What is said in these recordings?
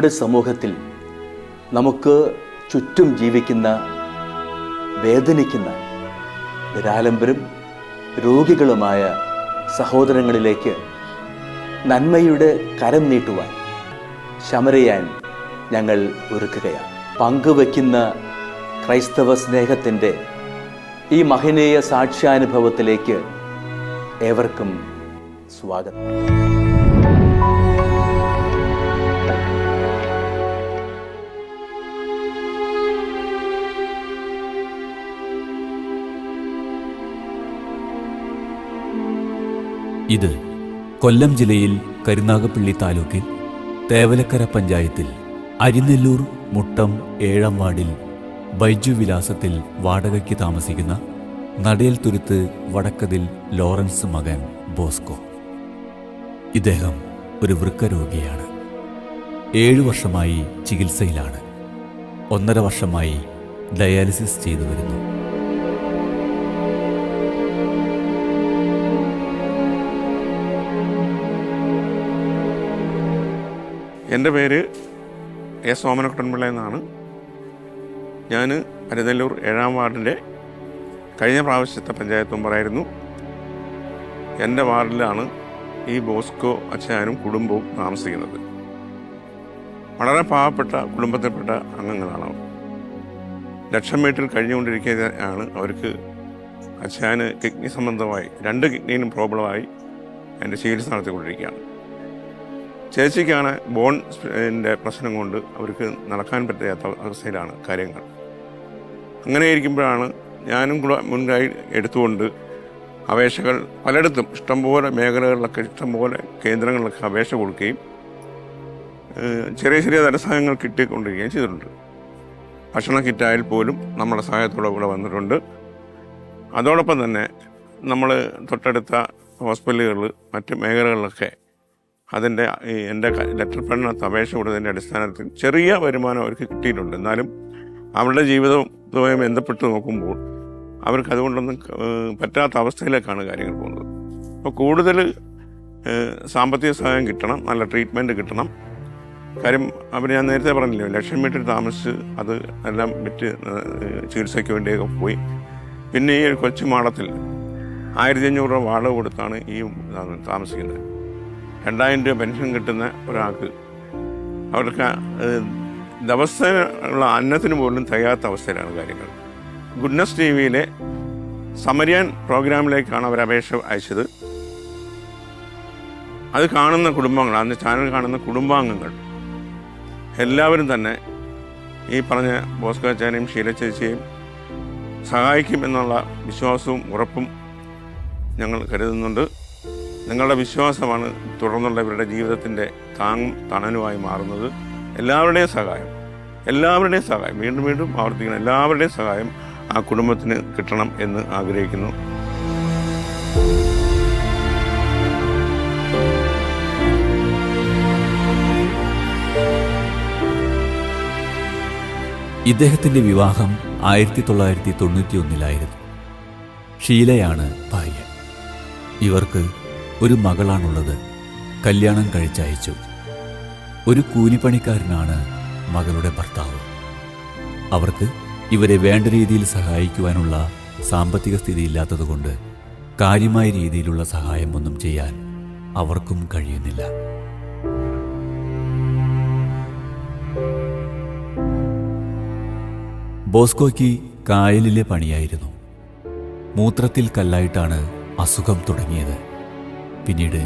നമ്മുടെ സമൂഹത്തിൽ നമുക്ക് ചുറ്റും ജീവിക്കുന്ന, വേദനിക്കുന്ന, നിരാലംബരും രോഗികളുമായ സഹോദരങ്ങളിലേക്ക് നന്മയുടെ കരം നീട്ടുവാൻ, ശമരയാൻ ഞങ്ങൾ ഒരുക്കുകയാണ്. പങ്കുവയ്ക്കുന്ന ക്രൈസ്തവ സ്നേഹത്തിൻ്റെ ഈ മഹനീയ സാക്ഷ്യാനുഭവത്തിലേക്ക് ഏവർക്കും സ്വാഗതം. ഇത് കൊല്ലം ജില്ലയിൽ കരുനാഗപ്പള്ളി താലൂക്കിൽ തേവലക്കര പഞ്ചായത്തിൽ അരിനെല്ലൂർ മുട്ടം 7-ാം വാർഡിൽ ബൈജു വിലാസത്തിൽ വാടകയ്ക്ക് താമസിക്കുന്ന നടേൽ തുരുത്ത് വടക്കതിൽ ലോറൻസ് മകൻ ബോസ്കോ. ഇദ്ദേഹം ഒരു വൃക്കരോഗിയാണ്. 7 വർഷമായി ചികിത്സയിലാണ്. 1.5 വർഷമായി ഡയാലിസിസ് ചെയ്തു വരുന്നു. എൻ്റെ പേര് എസ് ഓമനക്കുട്ടൻപിള്ള എന്നാണ്. ഞാൻ അരിനെല്ലൂർ 7-ാം വാർഡിൻ്റെ കഴിഞ്ഞ പ്രാവശ്യത്തെ പഞ്ചായത്ത് മെമ്പറായിരുന്നു. എൻ്റെ വാർഡിലാണ് ഈ ബോസ്കോ അച്ഛനും കുടുംബവും താമസിക്കുന്നത്. വളരെ പാവപ്പെട്ട കുടുംബത്തിൽപ്പെട്ട അംഗങ്ങളാണ് അവർ. ലക്ഷം വീട്ടിൽ കഴിഞ്ഞുകൊണ്ടിരിക്കുകയാണ്. അവർക്ക് അച്ഛന് കിഡ്നി സംബന്ധമായി 2 കിഡ്നിയിലും പ്രോബ്ലമായി എൻ്റെ ചികിത്സ നടത്തിക്കൊണ്ടിരിക്കുകയാണ്. ചേച്ചിക്കാണ് ബോണിൻ്റെ പ്രശ്നം കൊണ്ട് അവർക്ക് നടക്കാൻ പറ്റാത്ത അവസ്ഥയിലാണ് കാര്യങ്ങൾ. അങ്ങനെ ഇരിക്കുമ്പോഴാണ് ഞാനും കൂടെ മുൻകൈ എടുത്തുകൊണ്ട് അപേക്ഷകൾ പലയിടത്തും ഇഷ്ടംപോലെ മേഖലകളിലൊക്കെ ഇഷ്ടംപോലെ കേന്ദ്രങ്ങളിലൊക്കെ അപേക്ഷ കൊടുക്കുകയും ചെറിയ ചെറിയ ധനസഹായങ്ങൾ കിട്ടിക്കൊണ്ടിരിക്കുകയും ചെയ്തിട്ടുണ്ട്. ഭക്ഷണ കിറ്റായാൽ പോലും നമ്മുടെ സഹായത്തോടെ കൂടെ വന്നിട്ടുണ്ട്. അതോടൊപ്പം തന്നെ നമ്മൾ തൊട്ടടുത്ത ഹോസ്പിറ്റലുകൾ മറ്റ് മേഖലകളിലൊക്കെ അതിൻ്റെ എൻ്റെ ലെറ്റർ പെണ്ണിനകത്ത് അപേക്ഷ കൊടുത്തതിൻ്റെ അടിസ്ഥാനത്തിൽ ചെറിയ വരുമാനം അവർക്ക് കിട്ടിയിട്ടുണ്ട്. എന്നാലും അവരുടെ ജീവിതവുമായി ബന്ധപ്പെട്ട് നോക്കുമ്പോൾ അവർക്ക് അതുകൊണ്ടൊന്നും പറ്റാത്ത അവസ്ഥയിലേക്കാണ് കാര്യങ്ങൾ പോകുന്നത്. അപ്പോൾ കൂടുതൽ സാമ്പത്തിക സഹായം കിട്ടണം, നല്ല ട്രീറ്റ്മെൻറ്റ് കിട്ടണം. കാര്യം ഞാൻ നേരത്തെ പറഞ്ഞില്ലേ, ലക്ഷം വീട്ടിൽ താമസിച്ച് അത് എല്ലാം വിറ്റ് ചികിത്സയ്ക്ക് വേണ്ടിയൊക്കെ പോയി. പിന്നെ ഈ കൊച്ചു മാടത്തിൽ 1500 രൂപ വാടക കൊടുത്താണ് ഈ താമസിക്കുന്നത്. 2000 രൂപ പെൻഷൻ കിട്ടുന്ന ഒരാൾക്ക് അവർക്ക് ദിവസമുള്ള അന്നത്തിന് പോലും തികയാത്ത അവസ്ഥയിലാണ് കാര്യങ്ങൾ. ഗുഡ്നസ് ടിവിയിലെ സമരിയാൻ പ്രോഗ്രാമിലേക്കാണ് അവർ അപേക്ഷ അയച്ചത്. അത് കാണുന്ന കുടുംബങ്ങൾ, അന്ന് ചാനൽ കാണുന്ന കുടുംബാംഗങ്ങൾ എല്ലാവരും തന്നെ ഈ പറഞ്ഞ ബോസ്കോ അച്ഛനെയും ഷീല ചേച്ചിയെയും സഹായിക്കും എന്നുള്ള വിശ്വാസവും ഉറപ്പും ഞങ്ങൾ കരുതുന്നുണ്ട്. നിങ്ങളുടെ വിശ്വാസമാണ് തുടർന്നുള്ള ഇവരുടെ ജീവിതത്തിൻ്റെ താങ്ങും തണലുമായി മാറുന്നത്. എല്ലാവരുടെയും സഹായം വീണ്ടും വീണ്ടും ആവർത്തിക്കണം. എല്ലാവരുടെയും സഹായം ആ കുടുംബത്തിന് കിട്ടണം എന്ന് ആഗ്രഹിക്കുന്നു. ഇദ്ദേഹത്തിൻ്റെ വിവാഹം 1991 ഷീലയാണ് ഭാര്യ. ഇവർക്ക് ഒരു മകളാണുള്ളത്. കല്യാണം കഴിച്ചയച്ചു. ഒരു കൂലിപ്പണിക്കാരനാണ് മകളുടെ ഭർത്താവ്. അവർക്ക് ഇവരെ വേണ്ട രീതിയിൽ സഹായിക്കുവാനുള്ള സാമ്പത്തിക സ്ഥിതിയില്ലാത്തതുകൊണ്ട് കാര്യമായ രീതിയിലുള്ള സഹായം ഒന്നും ചെയ്യാൻ അവർക്കും കഴിയുന്നില്ല. ബോസ്കോയ്ക്ക് കായലിലെ പണിയായിരുന്നു. മൂത്രത്തിൽ കല്ലായിട്ടാണ് അസുഖം തുടങ്ങിയത്. പിന്നീട്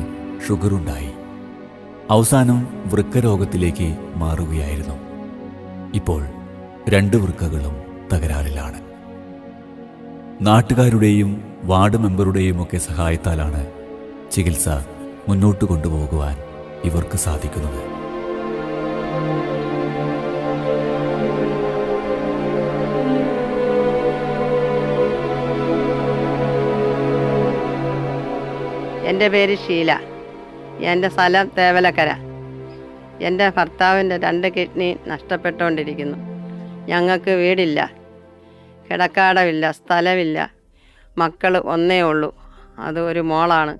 ഷുഗറുണ്ടായി. അവസാനം വൃക്കരോഗത്തിലേക്ക് മാറുകയായിരുന്നു. ഇപ്പോൾ 2 വൃക്കകളും തകരാറിലാണ്. നാട്ടുകാരുടെയും വാർഡ് മെമ്പറുടെയും ഒക്കെ സഹായത്താലാണ് ചികിത്സ മുന്നോട്ട് കൊണ്ടുപോകുവാൻ ഇവർക്ക് സാധിക്കുന്നത്. എൻ്റെ പേര് ഷീല. എൻ്റെ സ്ഥലം തേവലക്കര. എൻ്റെ ഭർത്താവിൻ്റെ 2 കിഡ്നി നഷ്ടപ്പെട്ടുകൊണ്ടിരിക്കുന്നു. ഞങ്ങൾക്ക് വീടില്ല, കിടക്കാടമില്ല, സ്ഥലമില്ല. മക്കൾ ഒന്നേ ഉള്ളൂ, അത് ഒരു മോളാണ്.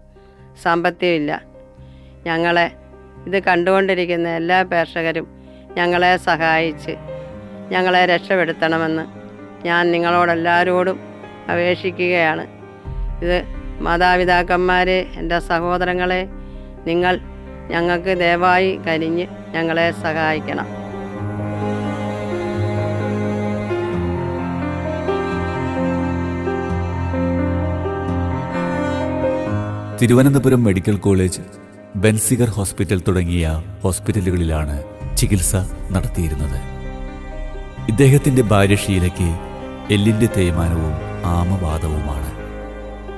സാമ്പത്തികമില്ല. ഞങ്ങളെ ഇത് കണ്ടുകൊണ്ടിരിക്കുന്ന എല്ലാ പ്രേക്ഷകരും ഞങ്ങളെ സഹായിച്ച് ഞങ്ങളെ രക്ഷപ്പെടുത്തണമെന്ന് ഞാൻ നിങ്ങളോടെല്ലാവരോടും അപേക്ഷിക്കുകയാണ്. ഇത് മാതാപിതാക്കന്മാരെ, എൻ്റെ സഹോദരങ്ങളെ, നിങ്ങൾ ഞങ്ങൾക്ക് ദയവായി കനിഞ്ഞ് ഞങ്ങളെ സഹായിക്കണം. Thiruvananthapuram medical college, Benziger hospital തുടങ്ങിയ ഹോസ്പിറ്റലുകളിലാണ് ചികിത്സ നടത്തിയിരുന്നത്. ഇദ്ദേഹത്തിൻ്റെ ഭാര്യ ഷീലയ്ക്ക് എല്ലിൻ്റെ തേയ്മാനവും ആമവാദവുമാണ്.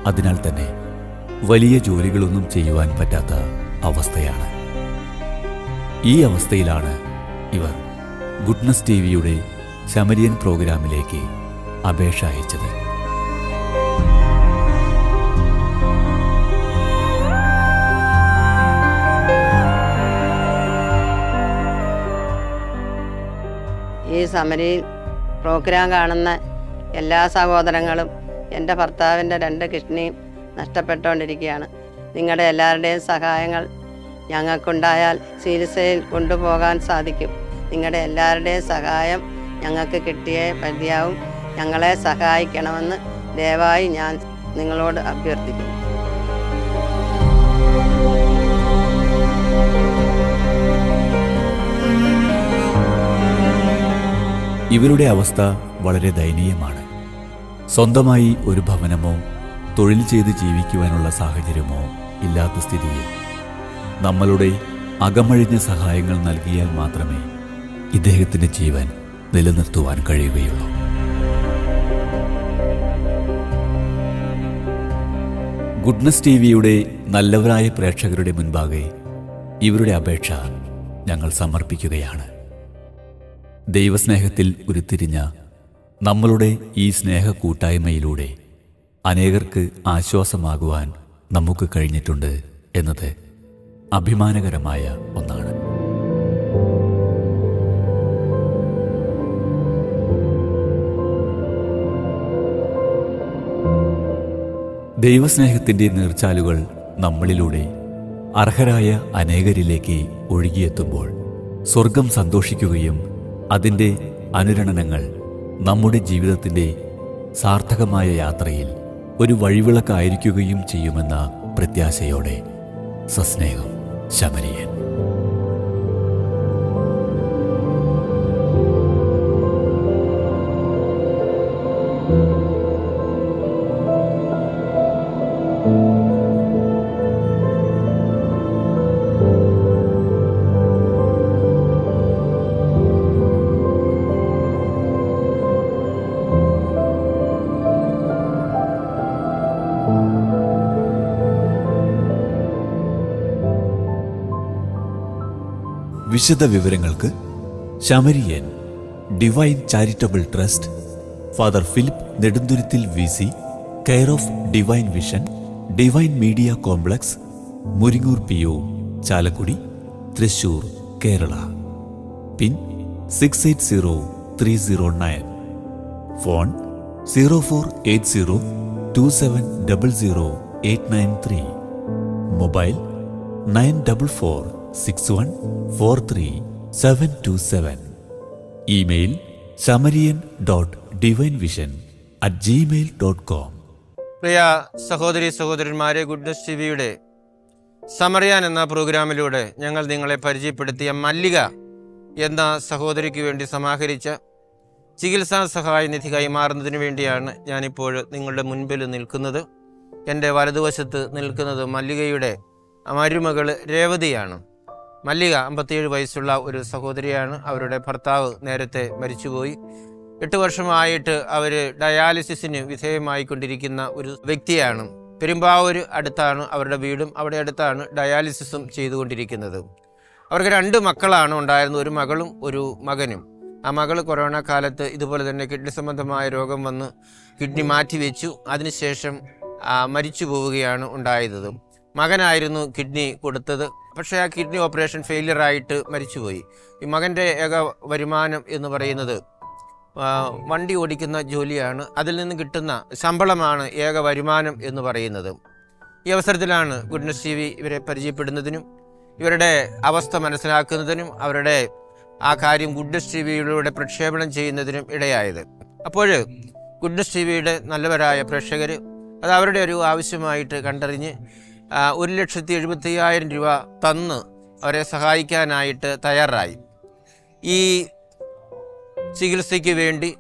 അതിനാൽ തന്നെ വലിയ ജോലികളൊന്നും ചെയ്യുവാൻ പറ്റാത്ത അവസ്ഥയാണ്. ഈ അവസ്ഥയിലാണ് ഇവർ ഗുഡ്നസ് ടിവിയുടെ ശമരിയൻ പ്രോഗ്രാമിലേക്ക് അപേക്ഷ അയച്ചത്. ഈ സമരിയിൽ പ്രോഗ്രാം കാണുന്ന എല്ലാ സഹോദരങ്ങളും എൻ്റെ ഭർത്താവിൻ്റെ 2 കിഡ്നിയും നഷ്ടപ്പെട്ടുകൊണ്ടിരിക്കുകയാണ്. നിങ്ങളുടെ എല്ലാവരുടെയും സഹായങ്ങൾ ഞങ്ങൾക്കുണ്ടായാൽ ചികിത്സയിൽ കൊണ്ടുപോകാൻ സാധിക്കും. നിങ്ങളുടെ എല്ലാവരുടെയും സഹായം ഞങ്ങൾക്ക് കിട്ടിയേ മതിയാവും. ഞങ്ങളെ സഹായിക്കണമെന്ന് ദയവായി ഞാൻ നിങ്ങളോട് അഭ്യർത്ഥിക്കുന്നു. ഇവരുടെ അവസ്ഥ വളരെ ദയനീയമാണ്. സ്വന്തമായി ഒരു ഭവനമോ തൊഴിൽ ചെയ്ത് ജീവിക്കുവാനുള്ള സാഹചര്യമോ ഇല്ലാത്ത സ്ഥിതിയിൽ നമ്മളുടെ അകമഴിഞ്ഞ സഹായങ്ങൾ നൽകിയാൽ മാത്രമേ ഇദ്ദേഹത്തിൻ്റെ ജീവൻ നിലനിർത്തുവാൻ കഴിയുകയുള്ളൂ. ഗുഡ്നസ് ടിവിയുടെ നല്ലവരായ പ്രേക്ഷകരുടെ മുൻപാകെ ഇവരുടെ അപേക്ഷ ഞങ്ങൾ സമർപ്പിക്കുകയാണ്. ദൈവസ്നേഹത്തിൽ ഉരുത്തിരിഞ്ഞ നമ്മളുടെ ഈ സ്നേഹ കൂട്ടായ്മയിലൂടെ അനേകർക്ക് ആശ്വാസമാകുവാൻ നമുക്ക് കഴിഞ്ഞിട്ടുണ്ട് എന്നത് അഭിമാനകരമായ ഒന്നാണ്. ദൈവസ്നേഹത്തിൻ്റെ നീർച്ചാലുകൾ നമ്മളിലൂടെ അർഹരായ അനേകരിലേക്ക് ഒഴുകിയെത്തുമ്പോൾ സ്വർഗം സന്തോഷിക്കുകയും അതിൻ്റെ അനുരണനങ്ങൾ നമ്മുടെ ജീവിതത്തിൻ്റെ സാർത്ഥകമായ യാത്രയിൽ ഒരു വഴിവിളക്കായിരിക്കുകയും ചെയ്യുമെന്ന പ്രത്യാശയോടെ സസ്നേഹം, ശമരിയൻ. വിശദ വിവരങ്ങൾക്ക് Samarian divine charitable trust, father Philip Nedunthuruthil VC, care of divine vision, divine media complex, Muringoor PO, Chalakudy, Thrissur, Kerala. Pin 680309. Phone 048027000893. Mobile 9446143727. Email samarian.divinevision@gmail.com. പ്രിയ സഹോദരി സഹോദരന്മാരെ, ഗുഡ്നസ് ടിവിയുടെ സമറിയാൻ എന്ന പ്രോഗ്രാമിലൂടെ ഞങ്ങൾ നിങ്ങളെ പരിചയപ്പെടുത്തിയ മല്ലിക എന്ന സഹോദരിക്ക് വേണ്ടി സമാഹരിച്ച ചികിത്സാ സഹായ നിധി കൈമാറുന്നതിന് വേണ്ടിയാണ് ഞാനിപ്പോൾ നിങ്ങളുടെ മുൻപിൽ നിൽക്കുന്നത്. എൻ്റെ വലതുവശത്ത് നിൽക്കുന്നത് മല്ലികയുടെ മരുമകൾ രേവതിയാണ്. മല്ലിക 57 വയസ്സുള്ള ഒരു സഹോദരിയാണ്. അവരുടെ ഭർത്താവ് നേരത്തെ മരിച്ചുപോയി. 8 വർഷമായിട്ട് അവർ ഡയാലിസിസിന് വിധേയമായിക്കൊണ്ടിരിക്കുന്ന ഒരു വ്യക്തിയാണ്. പെരുമ്പാവൂർ അടുത്താണ് അവരുടെ വീടും, അവിടെ അടുത്താണ് ഡയാലിസിസും ചെയ്തുകൊണ്ടിരിക്കുന്നത്. അവർക്ക് 2 മക്കളാണ് ഉണ്ടായിരുന്നത്, ഒരു മകളും ഒരു മകനും. ആ മകൾ കൊറോണ കാലത്ത് ഇതുപോലെ തന്നെ കിഡ്നി സംബന്ധമായ രോഗം വന്ന് കിഡ്നി മാറ്റിവെച്ചു. അതിനുശേഷം മരിച്ചു പോവുകയാണ് ഉണ്ടായത്. മകനായിരുന്നു കിഡ്നി കൊടുത്തത്. പക്ഷേ ആ കിഡ്നി ഓപ്പറേഷൻ ഫെയിലിയറായിട്ട് മരിച്ചുപോയി. ഈ മകൻ്റെ ഏക വരുമാനം എന്ന് പറയുന്നത് വണ്ടി ഓടിക്കുന്ന ജോലിയാണ്. അതിൽ നിന്ന് കിട്ടുന്ന ശമ്പളമാണ് ഏക വരുമാനം എന്ന് പറയുന്നത്. ഈ അവസരത്തിലാണ് ഗുഡ്നസ് ടിവി ഇവരെ പരിചയപ്പെടുന്നതിനും ഇവരുടെ അവസ്ഥ മനസ്സിലാക്കുന്നതിനും അവരുടെ ആ കാര്യം ഗുഡ്നസ് ടി വിയിലൂടെ പ്രക്ഷേപണം ചെയ്യുന്നതിനും ഇടയായത്. അപ്പോൾ ഗുഡ്നസ് ടി വിയുടെ നല്ലവരായ പ്രേക്ഷകർ അത് അവരുടെ ഒരു ആവശ്യമായിട്ട് കണ്ടറിഞ്ഞ് 1,75,000 രൂപ തന്ന് അവരെ സഹായിക്കാനായിട്ട് തയ്യാറായി. ഈ ചികിത്സയ്ക്ക് വേണ്ടി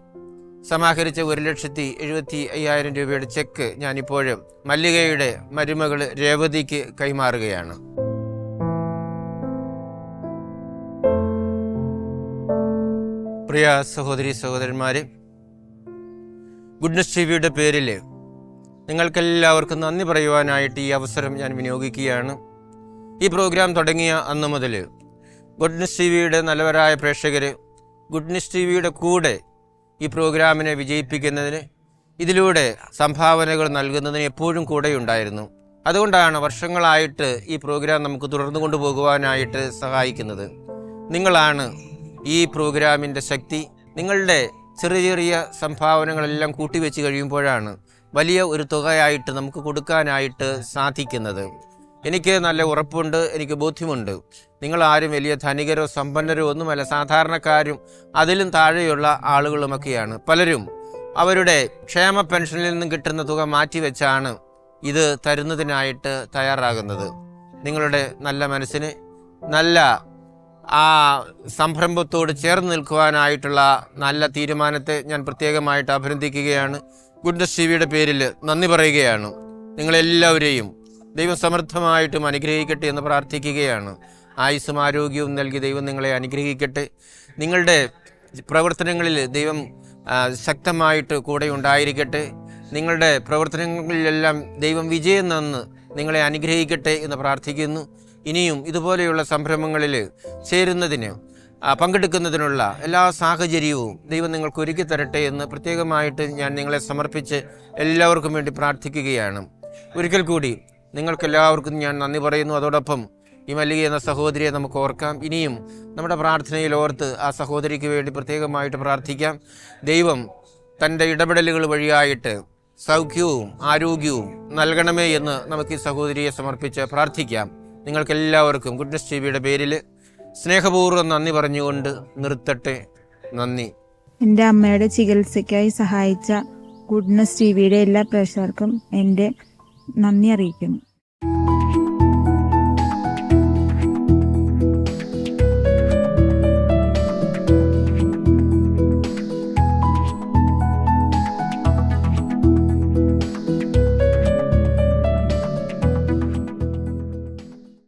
സമാഹരിച്ച 1,75,000 രൂപയുടെ ചെക്ക് ഞാനിപ്പോഴും മല്ലികയുടെ മരുമകൾ രേവതിക്ക് കൈമാറുകയാണ്. പ്രിയ സഹോദരി സഹോദരന്മാരെ, ഗുഡ്നസ് ടി വിയുടെ പേരിൽ നിങ്ങൾക്കെല്ലാവർക്കും നന്ദി പറയുവാനായിട്ട് ഈ അവസരം ഞാൻ വിനിയോഗിക്കുകയാണ്. ഈ പ്രോഗ്രാം തുടങ്ങിയ അന്ന് മുതൽ ഗുഡ്നസ് ടി വിയുടെ നല്ലവരായ പ്രേക്ഷകർ ഗുഡ്നസ് ടി വിയുടെ കൂടെ ഈ പ്രോഗ്രാമിനെ വിജയിപ്പിക്കുന്നതിന്, ഇതിലൂടെ സംഭാവനകൾ നൽകുന്നതിന് എപ്പോഴും കൂടെയുണ്ടായിരുന്നു. അതുകൊണ്ടാണ് വർഷങ്ങളായിട്ട് ഈ പ്രോഗ്രാം നമുക്ക് തുടർന്നു കൊണ്ടുപോകുവാനായിട്ട് സഹായിക്കുന്നത്. നിങ്ങളാണ് ഈ പ്രോഗ്രാമിൻ്റെ ശക്തി. നിങ്ങളുടെ ചെറിയ ചെറിയ സംഭാവനകളെല്ലാം കൂട്ടിവെച്ച് കഴിയുമ്പോഴാണ് വലിയ ഒരു തുകയായിട്ട് നമുക്ക് കൊടുക്കാനായിട്ട് സാധിക്കുന്നത്. എനിക്ക് നല്ല ഉറപ്പുണ്ട്, എനിക്ക് ബോധ്യമുണ്ട്. നിങ്ങളാരും വലിയ ധനികരോ സമ്പന്നരോ ഒന്നുമല്ല, സാധാരണക്കാരും അതിലും താഴെയുള്ള ആളുകളുമൊക്കെയാണ്. പലരും അവരുടെ ക്ഷേമ പെൻഷനിൽ നിന്നും കിട്ടുന്ന തുക മാറ്റിവെച്ചാണ് ഇത് തരുന്നതിനായിട്ട് തയ്യാറാകുന്നത്. നിങ്ങളുടെ നല്ല മനസ്സിന്, നല്ല ആ സംരംഭത്തോട് ചേർന്ന് നിൽക്കുവാനായിട്ടുള്ള നല്ല തീരുമാനത്തെ ഞാൻ പ്രത്യേകമായിട്ട് അഭിനന്ദിക്കുകയാണ്. ഗുഡ്നസ് ടി വിയുടെ പേരിൽ നന്ദി പറയുകയാണ്. നിങ്ങളെല്ലാവരെയും ദൈവം സമൃദ്ധമായിട്ടും അനുഗ്രഹിക്കട്ടെ എന്ന് പ്രാർത്ഥിക്കുകയാണ്. ആയുസ്സും ആരോഗ്യവും നൽകി ദൈവം നിങ്ങളെ അനുഗ്രഹിക്കട്ടെ. നിങ്ങളുടെ പ്രവർത്തനങ്ങളിൽ ദൈവം ശക്തമായിട്ട് കൂടെ ഉണ്ടായിരിക്കട്ടെ. നിങ്ങളുടെ പ്രവർത്തനങ്ങളിലെല്ലാം ദൈവം വിജയം തന്ന് നിങ്ങളെ അനുഗ്രഹിക്കട്ടെ എന്ന് പ്രാർത്ഥിക്കുന്നു. ഇനിയും ഇതുപോലെയുള്ള സംരംഭങ്ങളിൽ ചേരുന്നതിന്, പങ്കെടുക്കുന്നതിനുള്ള എല്ലാ സാഹചര്യവും ദൈവം നിങ്ങൾക്ക് ഒരുക്കി തരട്ടെ എന്ന് പ്രത്യേകമായിട്ട് ഞാൻ നിങ്ങളെ സമർപ്പിച്ച് എല്ലാവർക്കും വേണ്ടി പ്രാർത്ഥിക്കുകയാണ്. ഒരിക്കൽ കൂടി നിങ്ങൾക്കെല്ലാവർക്കും ഞാൻ നന്ദി പറയുന്നു. അതോടൊപ്പം ഈ മല്ലിക എന്ന സഹോദരിയെ നമുക്ക് ഓർക്കാം. ഇനിയും നമ്മുടെ പ്രാർത്ഥനയിൽ ഓർത്ത് ആ സഹോദരിക്ക് വേണ്ടി പ്രത്യേകമായിട്ട് പ്രാർത്ഥിക്കാം. ദൈവം തൻ്റെ ഇടപെടലുകൾ വഴിയായിട്ട് സൗഖ്യവും ആരോഗ്യവും നൽകണമേ എന്ന് നമുക്ക് ഈ സഹോദരിയെ സമർപ്പിച്ച് പ്രാർത്ഥിക്കാം. നിങ്ങൾക്കെല്ലാവർക്കും ഗുഡ്നസ് ടി വിയുടെ പേരിൽ സ്നേഹപൂർവ്വം നന്ദി പറഞ്ഞുകൊണ്ട് നിർത്തട്ടെ. നന്ദി. എൻ്റെ അമ്മയുടെ ചികിത്സയ്ക്കായി സഹായിച്ച ഗുഡ്നസ് ടി വിയുടെ എല്ലാ പ്രേക്ഷകർക്കും എൻ്റെ നന്ദി അറിയിക്കുന്നു.